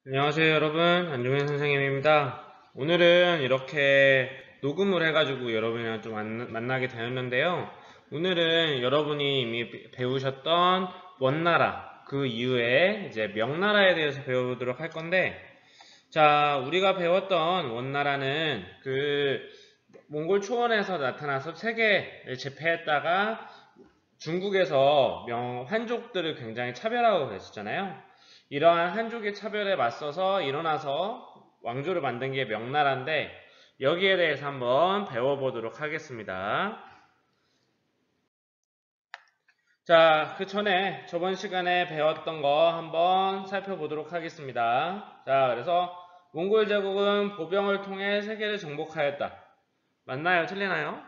안녕하세요 여러분, 안중현 선생님입니다. 오늘은 이렇게 녹음을 해가지고 여러분이랑 좀 만나게 되었는데요. 오늘은 여러분이 이미 배우셨던 원나라 그 이후에 이제 명나라에 대해서 배워보도록 할 건데, 자, 우리가 배웠던 원나라는 그 몽골 초원에서 나타나서 세계를 제패했다가 중국에서 한족들을 굉장히 차별하고 그랬었잖아요. 이러한 한족의 차별에 맞서서 일어나서 왕조를 만든 게 명나라인데, 여기에 대해서 한번 배워보도록 하겠습니다. 자, 그 전에 저번 시간에 배웠던 거 한번 살펴보도록 하겠습니다. 자, 그래서 몽골 제국은 보병을 통해 세계를 정복하였다. 맞나요? 틀리나요?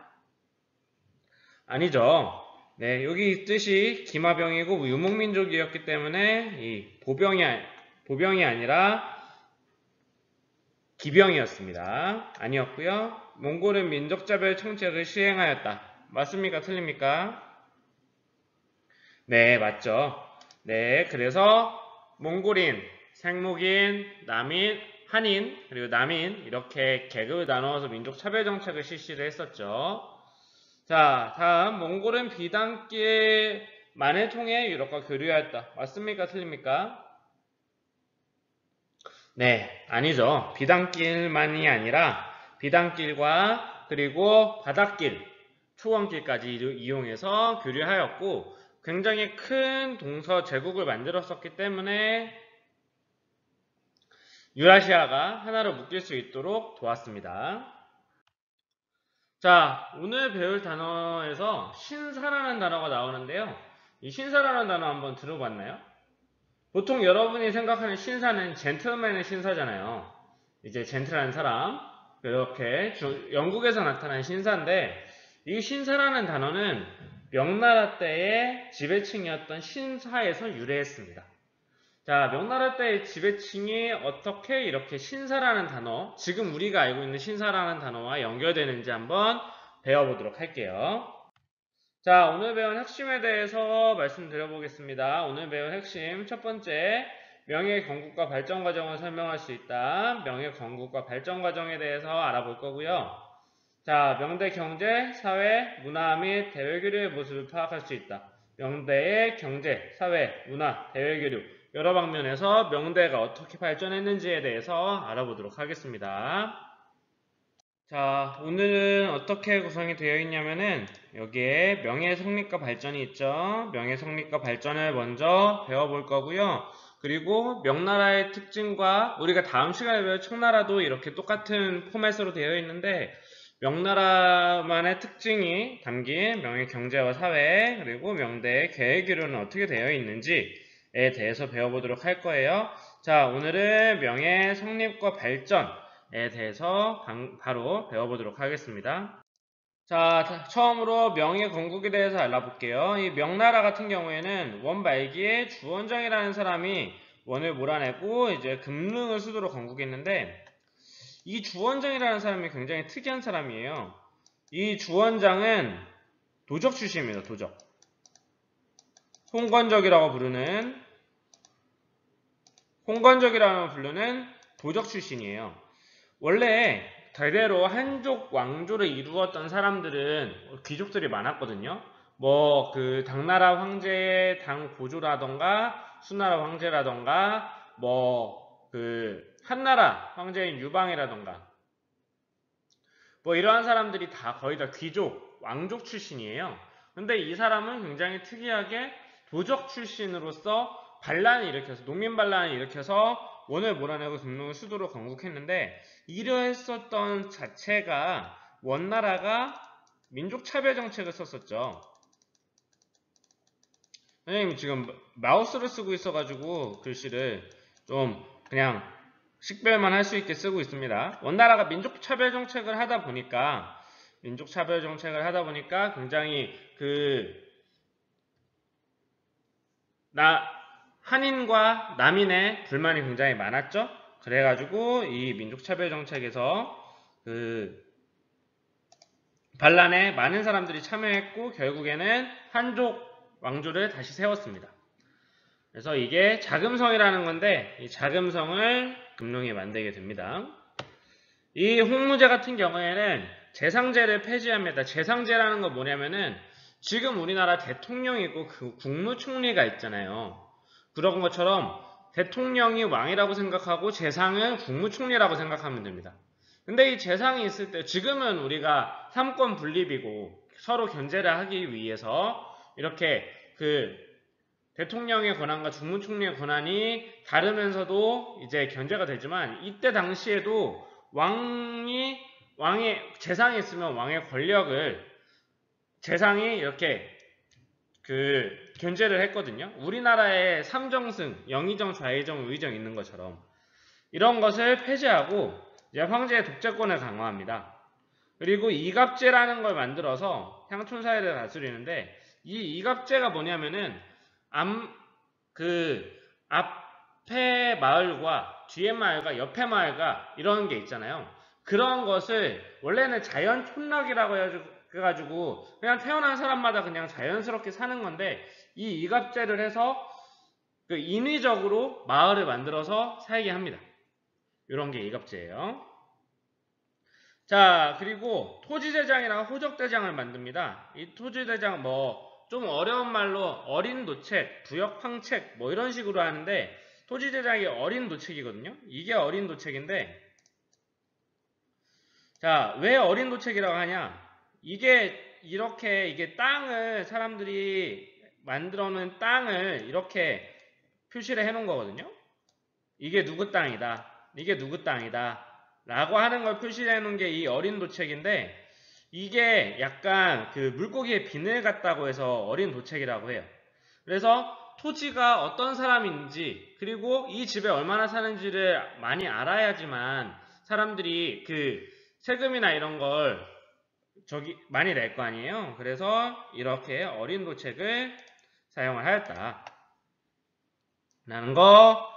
아니죠. 네, 여기 있듯이 기마병이고 유목민족이었기 때문에 이 보병이 아니라 기병이었습니다. 아니었고요. 몽골은 민족차별 정책을 시행하였다. 맞습니까? 틀립니까? 네, 맞죠. 네, 그래서 몽골인, 생목인, 남인, 한인, 그리고 남인 이렇게 계급을 나누어서 민족차별 정책을 실시를 했었죠. 자, 다음 몽골은 비단길만을 통해 유럽과 교류하였다. 맞습니까? 틀립니까? 네, 아니죠. 비단길만이 아니라 비단길과 그리고 바닷길, 초원길까지 이용해서 교류하였고, 굉장히 큰 동서 제국을 만들었었기 때문에 유라시아가 하나로 묶일 수 있도록 도왔습니다. 자, 오늘 배울 단어에서 신사라는 단어가 나오는데요. 이 신사라는 단어 한번 들어봤나요? 보통 여러분이 생각하는 신사는 젠틀맨의 신사잖아요. 이제 젠틀한 사람. 이렇게 영국에서 나타난 신사인데, 이 신사라는 단어는 명나라 때의 지배층이었던 신사에서 유래했습니다. 자, 명나라 때의 지배층이 어떻게 이렇게 신사라는 단어, 지금 우리가 알고 있는 신사라는 단어와 연결되는지 한번 배워보도록 할게요. 자, 오늘 배운 핵심에 대해서 말씀드려보겠습니다. 오늘 배운 핵심 첫 번째, 명예 건국과 발전 과정을 설명할 수 있다. 명예 건국과 발전 과정에 대해서 알아볼 거고요. 자, 명대 경제, 사회, 문화 및 대외교류의 모습을 파악할 수 있다. 명대의 경제, 사회, 문화, 대외교류 여러 방면에서 명대가 어떻게 발전했는지에 대해서 알아보도록 하겠습니다. 자, 오늘은 어떻게 구성이 되어 있냐면은 여기에 명예 성립과 발전이 있죠. 명예 성립과 발전을 먼저 배워볼 거고요. 그리고 명나라의 특징과 우리가 다음 시간에 배울 청나라도 이렇게 똑같은 포맷으로 되어 있는데, 명나라만의 특징이 담긴 명예 경제와 사회, 그리고 명대의 계획교류는 어떻게 되어 있는지에 대해서 배워보도록 할 거예요. 자, 오늘은 명예 성립과 발전에 대해서 바로 배워보도록 하겠습니다. 자, 처음으로 명예 건국에 대해서 알아볼게요. 이 명나라 같은 경우에는 원 말기에 주원장이라는 사람이 원을 몰아내고 이제 금릉을 수도로 건국했는데, 이 주원장이라는 사람이 굉장히 특이한 사람이에요. 이 주원장은 도적 출신입니다. 도적. 홍건적이라고 부르는 도적 출신이에요. 원래 대대로 한족 왕조를 이루었던 사람들은 귀족들이 많았거든요. 뭐 그 당나라 황제의 당고조라던가 수나라 황제라던가 뭐 그 한나라 황제인 유방이라던가 뭐 이러한 사람들이 다 거의 다 귀족, 왕족 출신이에요. 근데 이 사람은 굉장히 특이하게 도적 출신으로서 반란을 일으켜서, 농민 반란을 일으켜서 원을 몰아내고 금릉을 수도로 건국했는데, 이러했었던 자체가 원나라가 민족 차별 정책을 썼었죠. 선생님 지금 마우스를 쓰고 있어가지고 글씨를 좀 그냥 식별만 할 수 있게 쓰고 있습니다. 원나라가 민족차별 정책을 하다 보니까 굉장히 한인과 남인의 불만이 굉장히 많았죠. 그래가지고 이 민족차별 정책에서 그 반란에 많은 사람들이 참여했고 결국에는 한족 왕조를 다시 세웠습니다. 그래서 이게 자금성이라는 건데 이 자금성을 금융이 만들게 됩니다. 이 홍무제 같은 경우에는 재상제를 폐지합니다. 재상제라는 건 뭐냐면은 지금 우리나라 대통령이고 그 국무총리가 있잖아요. 그런 것처럼 대통령이 왕이라고 생각하고 재상은 국무총리라고 생각하면 됩니다. 근데 이 재상이 있을 때 지금은 우리가 삼권 분립이고 서로 견제를 하기 위해서 이렇게 그 대통령의 권한과 국무총리의 권한이 다르면서도 이제 견제가 되지만 이때 당시에도 왕의 재상이 있으면 왕의 권력을 재상이 이렇게 견제를 했거든요. 우리나라에 삼정승, 영의정, 좌의정, 우의정 있는 것처럼 이런 것을 폐지하고 이제 황제의 독재권을 강화합니다. 그리고 이갑제라는 걸 만들어서 향촌 사회를 다스리는데 이 이갑제가 뭐냐면은 앞에 마을과 뒤에 마을과 옆에 마을과 이런 게 있잖아요. 그런 것을 원래는 자연 촌락이라고 해가지고 그냥 태어난 사람마다 그냥 자연스럽게 사는 건데 이 이갑제를 해서 인위적으로 마을을 만들어서 살게 합니다. 이런 게 이갑제예요. 자, 그리고 토지대장이랑 호적대장을 만듭니다. 이 토지대장 좀 어려운 말로 어린 노책, 부역황책 이런 식으로 하는데 토지대장이 어린 노책이거든요. 이게 어린 노책인데 자, 왜 어린 노책이라고 하냐? 이게 땅을 사람들이 만들어 놓은 땅을 이렇게 표시를 해 놓은 거거든요. 이게 누구 땅이다. 이게 누구 땅이다. 라고 하는 걸 표시해 놓은 게 이 어린 도책인데 이게 약간 물고기의 비늘 같다고 해서 어린 도책이라고 해요. 그래서 토지가 어떤 사람인지 그리고 이 집에 얼마나 사는지를 많이 알아야지만 사람들이 세금이나 이런 걸 많이 낼 거 아니에요. 그래서 이렇게 어린 도책을 사용을 하였다. 라는 거.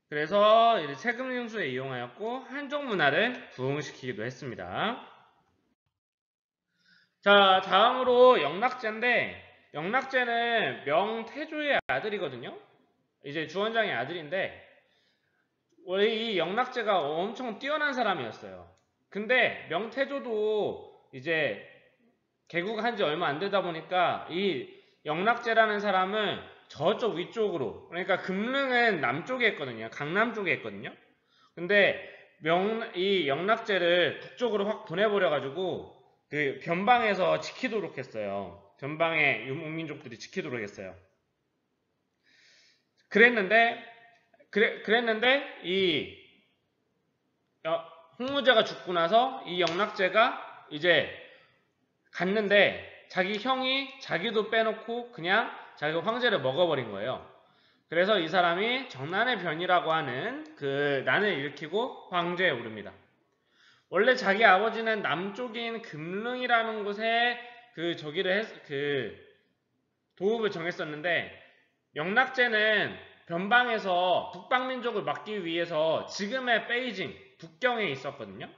그래서 세금 징수에 이용하였고 한족 문화를 부흥시키기도 했습니다. 자, 다음으로 영락제인데 영락제는 명태조의 아들이거든요. 이제 주원장의 아들인데 원래 이 영락제가 엄청 뛰어난 사람이었어요. 근데 명태조도 이제 개국한 지 얼마 안 되다 보니까 이 영락제라는 사람을 저쪽 위쪽으로, 그러니까 금릉은 남쪽에 있거든요. 강남 쪽에 있거든요. 근데 이 영락제를 북쪽으로 확 보내버려가지고 변방에서 지키도록 했어요. 변방의 유목민족들이 지키도록 했어요. 그랬는데 이 홍무제가 죽고 나서 이 영락제가 이제 갔는데 자기 형이 자기도 빼놓고 그냥 자기가 황제를 먹어버린 거예요. 그래서 이 사람이 정난의 변이라고 하는 난을 일으키고 황제에 오릅니다. 원래 자기 아버지는 남쪽인 금릉이라는 곳에 도읍을 정했었는데 영락제는 변방에서 북방민족을 막기 위해서 지금의 베이징, 북경에 있었거든요.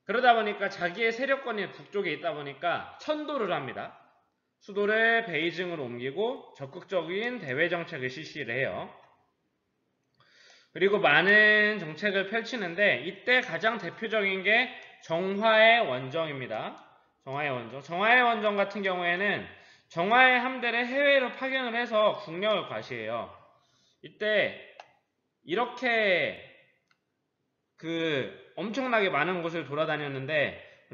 그러다 보니까 자기의 세력권이 북쪽에 있다 보니까 천도를 합니다. 수도를 베이징으로 옮기고 적극적인 대외 정책을 실시를 해요. 그리고 많은 정책을 펼치는데 이때 가장 대표적인 게 정화의 원정입니다. 정화의 원정 같은 경우에는 정화의 함대를 해외로 파견을 해서 국력을 과시해요. 이때 이렇게 엄청나게 많은 곳을 돌아다녔는데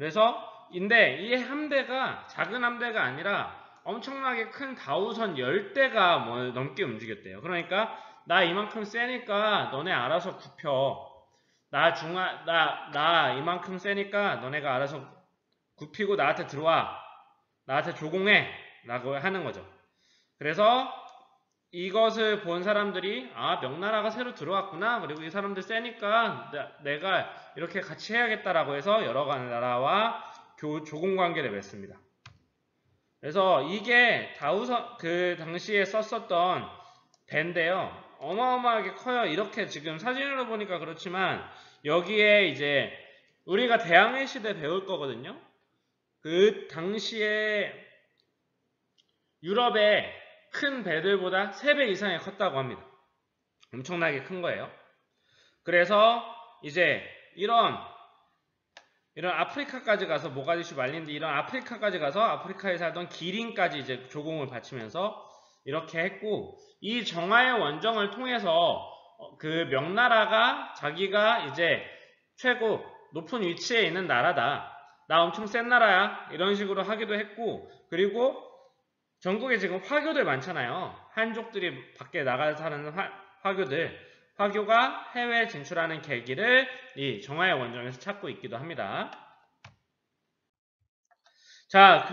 근데 이 함대가 작은 함대가 아니라 엄청나게 큰 다우선 10대가 넘게 움직였대요. 그러니까 나 이만큼 세니까 너네 알아서 굽혀. 나 이만큼 세니까 너네가 알아서 굽히고 나한테 들어와. 나한테 조공해. 라고 하는 거죠. 그래서 이것을 본 사람들이 명나라가 새로 들어왔구나. 그리고 이 사람들 세니까 내가 이렇게 같이 해야겠다라고 해서 여러 나라와 조공관계를 맺습니다. 그래서 이게 다우선 당시에 썼었던 배인데요. 어마어마하게 커요. 이렇게 지금 사진으로 보니까 그렇지만 여기에 이제 우리가 대항해 시대 배울 거거든요. 당시에 유럽에 큰 배들보다 3배 이상이 컸다고 합니다. 엄청나게 큰 거예요. 그래서 이제 이런 아프리카까지 가서 모가디슈 말린데 이런 아프리카까지 가서 아프리카에 살던 기린까지 이제 조공을 바치면서 이렇게 했고, 이 정화의 원정을 통해서 그 명나라가 자기가 이제 최고 높은 위치에 있는 나라다, 나 엄청 센 나라야, 이런 식으로 하기도 했고, 그리고 전국에 지금 화교들 많잖아요. 한족들이 밖에 나가 사는 화교가 해외 진출하는 계기를 이 정화의 원정에서 찾고 있기도 합니다. 자,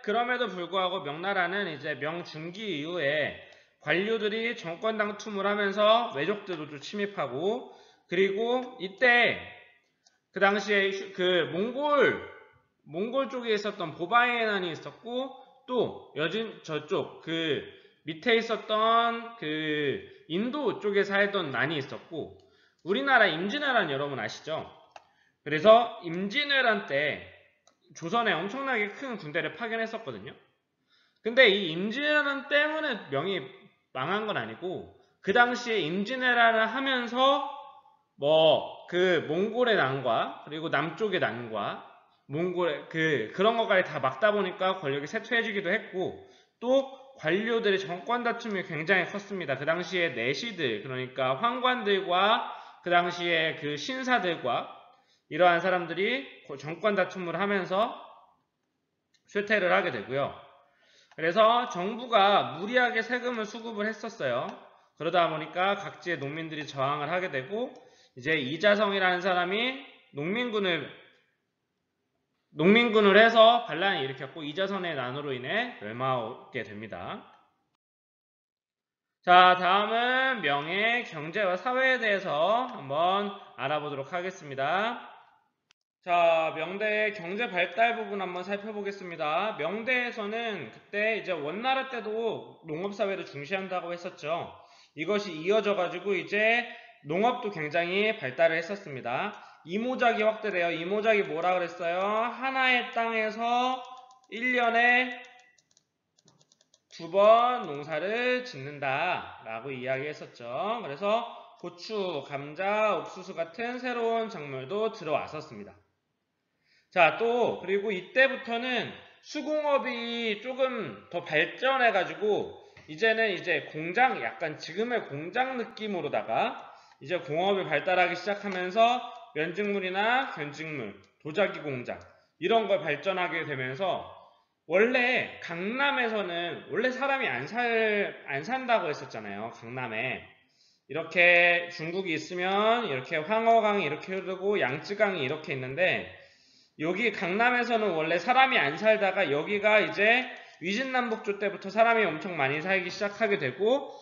그럼에도 불구하고 명나라는 이제 명중기 이후에 관료들이 정권 당투을 하면서 외족들도 침입하고, 그리고 이때 그 당시에 그 몽골 쪽에 있었던 보바이난이 있었고, 또 여진 저쪽 그 밑에 있었던 그 인도 쪽에 살던 난이 있었고, 우리나라 임진왜란 여러분 아시죠? 그래서 임진왜란 때 조선에 엄청나게 큰 군대를 파견했었거든요. 근데 이 임진왜란 때문에 명이 망한 건 아니고, 그 당시에 임진왜란을 하면서 그 몽골의 난과 그리고 남쪽의 난과 몽골의 그런 것까지 다 막다 보니까 권력이 쇠퇴해지기도 했고, 또 관료들의 정권 다툼이 굉장히 컸습니다. 그 당시에 내시들, 그러니까 황관들과 그 당시에 그 신사들과 이러한 사람들이 정권 다툼을 하면서 쇠퇴를 하게 되고요. 그래서 정부가 무리하게 세금을 수급을 했었어요. 그러다 보니까 각지의 농민들이 저항을 하게 되고, 이제 이자성이라는 사람이 농민군을 해서 반란을 일으켰고, 이자선의 난으로 인해 멸망하게 됩니다. 자, 다음은 명의 경제와 사회에 대해서 한번 알아보도록 하겠습니다. 자, 명대의 경제 발달 부분 한번 살펴보겠습니다. 명대에서는 그때 이제 원나라 때도 농업사회를 중시한다고 했었죠. 이것이 이어져가지고 이제 농업도 굉장히 발달을 했었습니다. 이모작이 확대돼요. 이모작이 뭐라 그랬어요? 하나의 땅에서 1년에 2번 농사를 짓는다 라고 이야기했었죠. 그래서 고추, 감자, 옥수수 같은 새로운 작물도 들어왔었습니다. 자, 또 그리고 이때부터는 수공업이 조금 더 발전해가지고 이제는 이제 공장, 약간 지금의 공장 느낌으로다가 이제 공업이 발달하기 시작하면서 면직물이나 견직물, 도자기 공장 이런 걸 발전하게 되면서, 원래 강남에서는 원래 사람이 안 산다고 했었잖아요. 강남에 이렇게 중국이 있으면 이렇게 황허강이 이렇게 흐르고 양쯔강이 이렇게 있는데, 여기 강남에서는 원래 사람이 안 살다가 여기가 이제 위진남북조 때부터 사람이 엄청 많이 살기 시작하게 되고,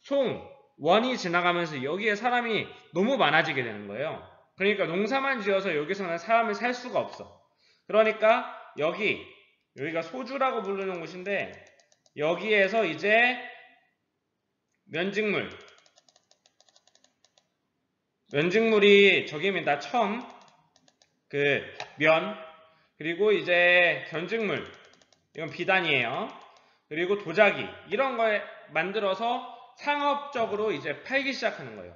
송원이 지나가면서 여기에 사람이 너무 많아지게 되는 거예요. 그러니까 농사만 지어서 여기서는 사람이 살 수가 없어. 그러니까 여기가 소주라고 부르는 곳인데, 여기에서 이제 면직물이 저기입니다. 면, 그리고 이제 견직물, 이건 비단이에요. 그리고 도자기, 이런 걸 만들어서 상업적으로 이제 팔기 시작하는 거예요.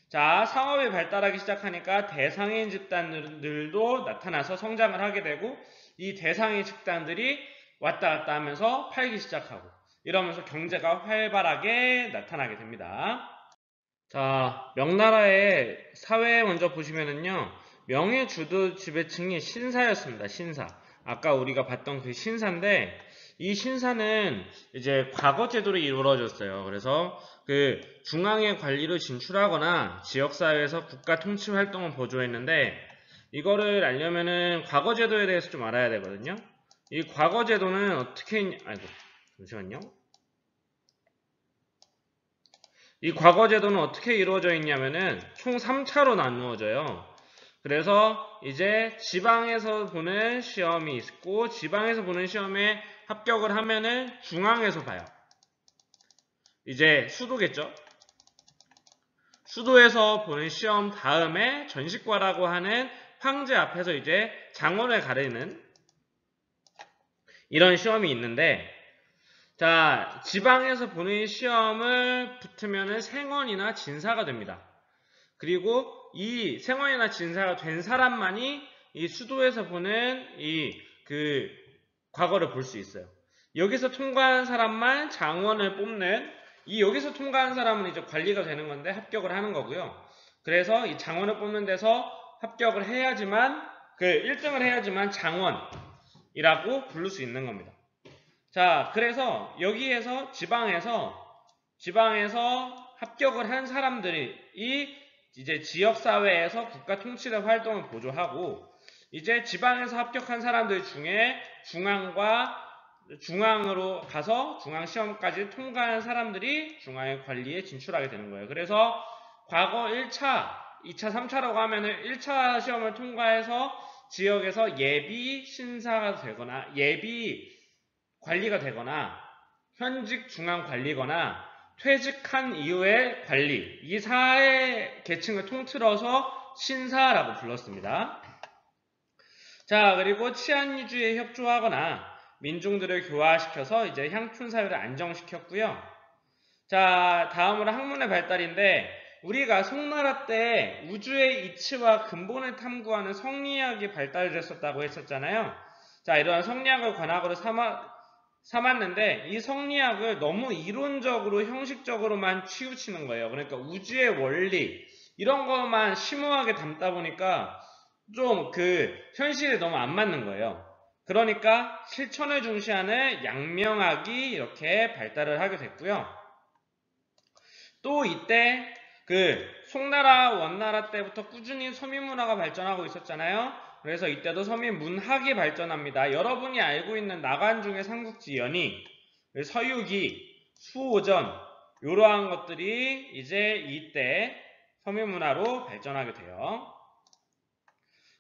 자, 상업이 발달하기 시작하니까 대상인 집단들도 나타나서 성장을 하게 되고, 이 대상인 집단들이 왔다 갔다 하면서 팔기 시작하고, 이러면서 경제가 활발하게 나타나게 됩니다. 자, 명나라의 사회 먼저 보시면은요, 명의 주도 지배층이 신사였습니다. 신사. 아까 우리가 봤던 그 신사인데, 이 신사는 이제 과거 제도로 이루어졌어요. 그래서 그 중앙의 관리로 진출하거나 지역사회에서 국가 통치 활동을 보조했는데, 이거를 알려면은 과거 제도에 대해서 좀 알아야 되거든요. 이 과거 제도는 이 과거 제도는 어떻게 이루어져 있냐면은 총 3차로 나누어져요. 그래서 이제 지방에서 보는 시험이 있고, 지방에서 보는 시험에 합격을 하면은 중앙에서 봐요. 이제 수도겠죠. 수도에서 보는 시험 다음에 전식과라고 하는 황제 앞에서 이제 장원을 가리는 이런 시험이 있는데, 자, 지방에서 보는 시험을 붙으면은 생원이나 진사가 됩니다. 그리고 이 생원이나 진사가 된 사람만이 이 수도에서 보는 과거를 볼 수 있어요. 여기서 통과한 사람만 장원을 뽑는, 여기서 통과한 사람은 이제 관리가 되는 건데 합격을 하는 거고요. 그래서 이 장원을 뽑는 데서 합격을 해야지만, 1등을 해야지만 장원이라고 부를 수 있는 겁니다. 자, 그래서 여기에서 지방에서 합격을 한 사람들이 이제 지역사회에서 국가 통치의 활동을 보조하고, 이제 지방에서 합격한 사람들 중에 중앙으로 가서 중앙시험까지 통과한 사람들이 중앙의 관리에 진출하게 되는 거예요. 그래서 과거 1차, 2차, 3차라고 하면은 1차 시험을 통과해서 지역에서 예비 신사가 되거나 예비 관리가 되거나 현직 중앙 관리거나 퇴직한 이후의 관리, 이 사회 계층을 통틀어서 신사라고 불렀습니다. 자, 그리고 치안유지에 협조하거나 민중들을 교화시켜서 이제 향촌 사회를 안정시켰고요. 자, 다음으로 학문의 발달인데, 우리가 송나라 때 우주의 이치와 근본을 탐구하는 성리학이 발달됐었다고 했었잖아요. 자, 이러한 성리학을 관학으로 삼았는데, 이 성리학을 너무 이론적으로 형식적으로만 치우치는 거예요. 그러니까 우주의 원리 이런 것만 심오하게 담다 보니까 좀 현실에 너무 안 맞는 거예요. 그러니까 실천을 중시하는 양명학이 이렇게 발달을 하게 됐고요. 또 이때 송나라 원나라 때부터 꾸준히 서민문화가 발전하고 있었잖아요. 그래서 이때도 서민문학이 발전합니다. 여러분이 알고 있는 나간중의 삼국지 연희, 서유기, 수호전 이러한 것들이 이제 이때 서민문화로 발전하게 돼요.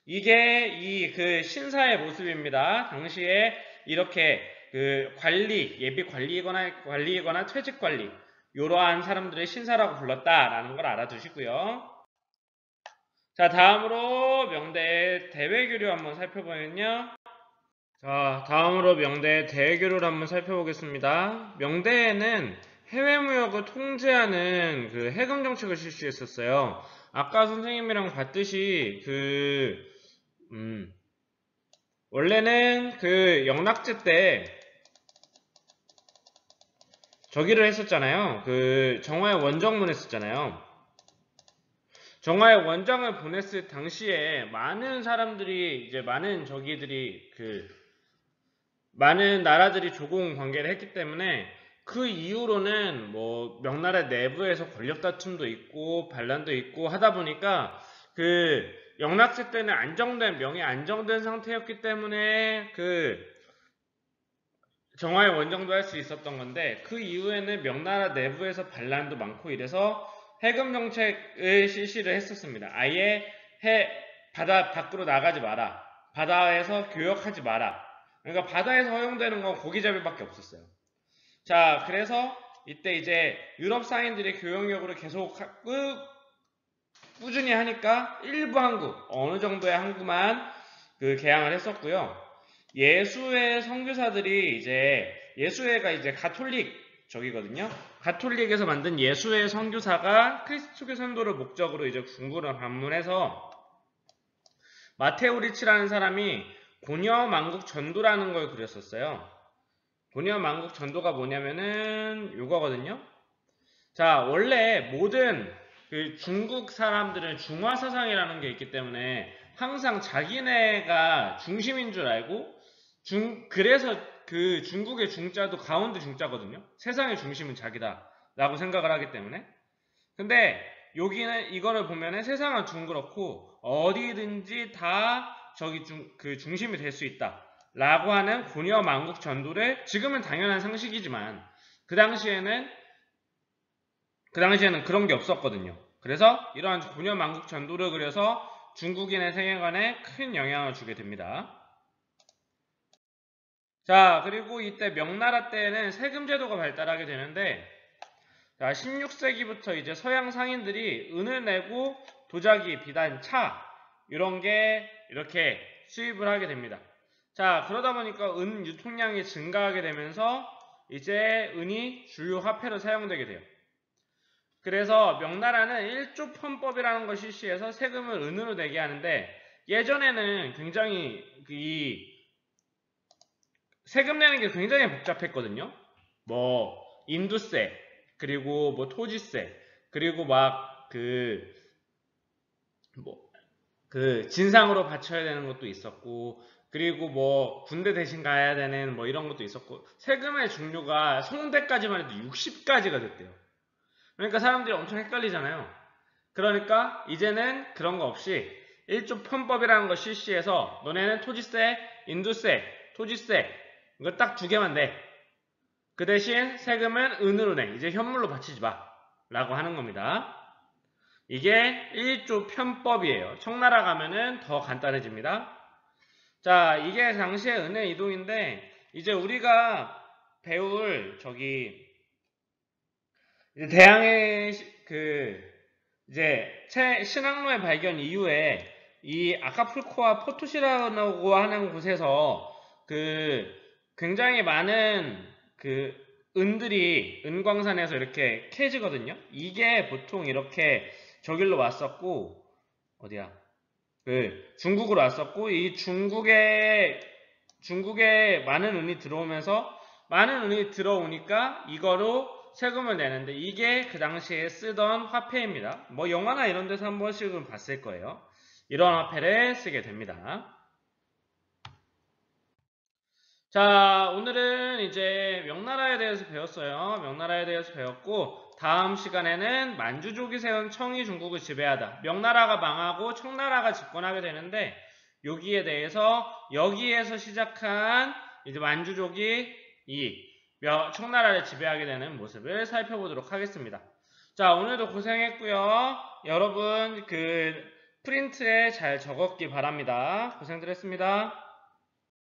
이게 신사의 모습입니다. 당시에 이렇게 예비 관리이거나 퇴직 관리, 이러한 사람들의 신사라고 불렀다라는 걸 알아두시고요. 자, 다음으로 명대의 대외교류 한번 살펴보면요. 자, 다음으로 명대의 대외교류를 한번 살펴보겠습니다. 명대에는 해외무역을 통제하는 해금 정책을 실시했었어요. 아까 선생님이랑 봤듯이 원래는 영락제 때 저기를 했었잖아요. 정화의 원정문 했었잖아요. 정화의 원정을 보냈을 당시에 많은 사람들이 많은 나라들이 조공 관계를 했기 때문에 그 이후로는 뭐 명나라 내부에서 권력 다툼도 있고 반란도 있고 하다 보니까 영락제 때는 명이 안정된 상태였기 때문에 정화의 원정도 할 수 있었던 건데, 그 이후에는 명나라 내부에서 반란도 많고 이래서 해금 정책을 실시를 했었습니다. 아예 바다 밖으로 나가지 마라. 바다에서 교역하지 마라. 그러니까 바다에서 허용되는 건 고기잡이밖에 없었어요. 자, 그래서 이때 이제 유럽 상인들이 교역력으로 계속 꾸준히 하니까 일부 항구, 어느 정도의 항구만 개항을 했었고요. 예수회 선교사들이 예수회가 이제 가톨릭적이거든요. 가톨릭에서 만든 예수회 선교사가 크리스토교 선도를 목적으로 이제 중국을 방문해서 마테오 리치라는 사람이 고녀만국 전도라는 걸 그렸었어요. 고녀만국 전도가 뭐냐면은 이거거든요. 자, 원래 모든 중국 사람들은 중화사상이라는 게 있기 때문에 항상 자기네가 중심인 줄 알고 그래서 중국의 중자도 가운데 중자거든요. 세상의 중심은 자기다 라고 생각을 하기 때문에. 근데 여기는 이거를 보면은 세상은 둥그렇고 어디든지 다 중심이 될 수 있다 라고 하는 고녀만국 전도를, 지금은 당연한 상식이지만 그 당시에는 그런 게 없었거든요. 그래서 이러한 고녀만국 전도를 그려서 중국인의 세계관에 큰 영향을 주게 됩니다. 자, 그리고 이때 명나라 때는 세금제도가 발달하게 되는데, 자, 16세기부터 이제 서양 상인들이 은을 내고 도자기, 비단, 차 이런 게 이렇게 수입을 하게 됩니다. 자, 그러다 보니까 은 유통량이 증가하게 되면서 이제 은이 주요 화폐로 사용되게 돼요. 그래서 명나라는 1조 편법이라는 걸 실시해서 세금을 은으로 내게 하는데, 예전에는 굉장히 이 세금 내는 게 굉장히 복잡했거든요. 뭐 인두세, 그리고 뭐 토지세, 그리고 막 진상으로 바쳐야 되는 것도 있었고, 그리고 뭐 군대 대신 가야 되는 뭐 이런 것도 있었고, 세금의 종류가 송대까지만 해도 60가지가 됐대요. 그러니까 사람들이 엄청 헷갈리잖아요. 그러니까 이제는 그런 거 없이 1조 편법이라는 걸 실시해서 너네는 토지세, 인두세, 토지세 이거 딱 두 개만 내. 그 대신 세금은 은으로 내. 이제 현물로 바치지 마. 라고 하는 겁니다. 이게 1조 편법이에요. 청나라 가면은 더 간단해집니다. 자, 이게 당시의 은의 이동인데, 이제 우리가 배울 이제 대항해 이제 신항로의 발견 이후에 이 아카풀코와 포토시라고 하는 곳에서 굉장히 많은 은들이 은광산에서 이렇게 캐지거든요. 이게 보통 이렇게 저길로 왔었고, 어디야? 중국으로 왔었고, 이 중국에 많은 은이 들어오면서, 많은 은이 들어오니까 이거로 세금을 내는데, 이게 그 당시에 쓰던 화폐입니다. 뭐 영화나 이런 데서 한 번씩은 봤을 거예요. 이런 화폐를 쓰게 됩니다. 자, 오늘은 이제 명나라에 대해서 배웠어요. 명나라에 대해서 배웠고, 다음 시간에는 만주족이 세운 청이 중국을 지배하다. 명나라가 망하고 청나라가 집권하게 되는데, 여기에서 시작한 이제 만주족이 청나라를 지배하게 되는 모습을 살펴보도록 하겠습니다. 자, 오늘도 고생했고요. 여러분 프린트에 잘 적었기 바랍니다. 고생들 했습니다.